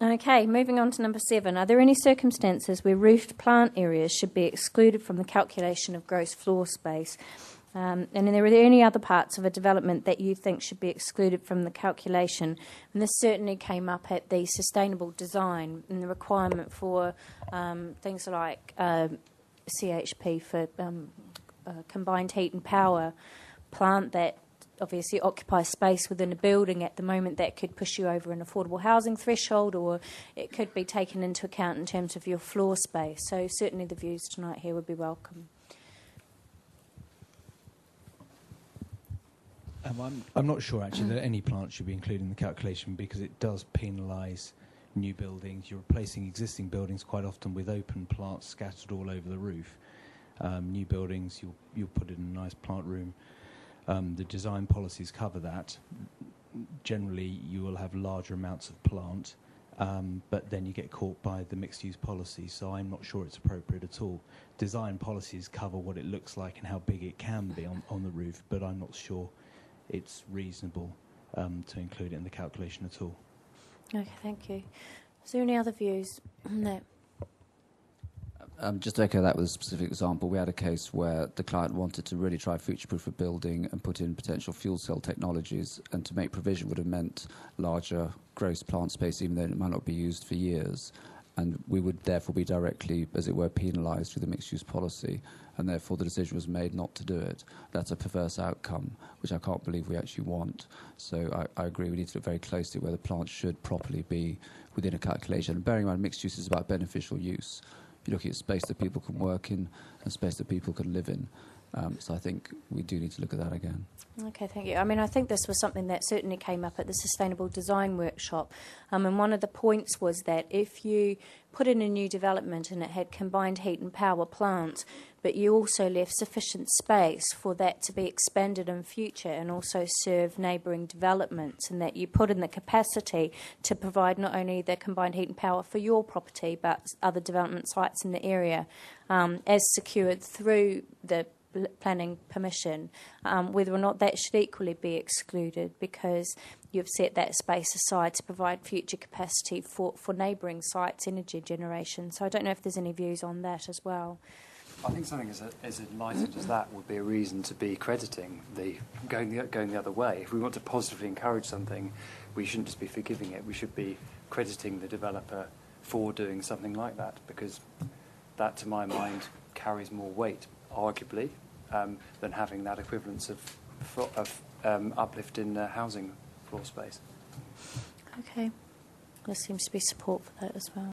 Okay, moving on to number 7. Are there any circumstances where roofed plant areas should be excluded from the calculation of gross floor space? And are there any other parts of a development that you think should be excluded from the calculation? And this certainly came up at the sustainable design and the requirement for things like CHP for combined heat and power plant that obviously occupies space within a building at the moment that could push you over an affordable housing threshold, or it could be taken into account in terms of your floor space. So certainly the views tonight here would be welcome. I'm not sure actually that any plant should be included in the calculation because it does penalise new buildings. You're replacing existing buildings quite often with open plants scattered all over the roof. New buildings, you'll put in a nice plant room. The design policies cover that. Generally, you will have larger amounts of plant, but then you get caught by the mixed-use policy, so I'm not sure it's appropriate at all. Design policies cover what it looks like and how big it can be on the roof, but I'm not sure it's reasonable to include it in the calculation at all. Okay, thank you. Is there any other views? No. Just to echo that with a specific example, we had a case where the client wanted to really try future-proof a building and put in potential fuel cell technologies, and to make provision would have meant larger gross plant space, even though it might not be used for years. And we would therefore be directly, as it were, penalised through the mixed-use policy, and therefore the decision was made not to do it. That's a perverse outcome, which I can't believe we actually want. So I agree we need to look very closely where the plant should properly be within a calculation. And bearing in mind, mixed use is about beneficial use. You're looking at space that people can work in and space that people can live in. So I think we do need to look at that again. Okay, thank you. I mean, I think this was something that certainly came up at the Sustainable Design Workshop. And one of the points was that if you put in a new development and it had combined heat and power plants, but you also left sufficient space for that to be expanded in future and also serve neighbouring developments, and that you put in the capacity to provide not only the combined heat and power for your property but other development sites in the area as secured through the planning permission, whether or not that should equally be excluded because you've set that space aside to provide future capacity for neighbouring sites' energy generation. So I don't know if there's any views on that as well. I think something as enlightened as that would be a reason to be crediting going the other way. If we want to positively encourage something, we shouldn't just be forgiving it. We should be crediting the developer for doing something like that, because that, to my mind, carries more weight, arguably, than having that equivalence of uplift in housing floor space. Okay. There seems to be support for that as well.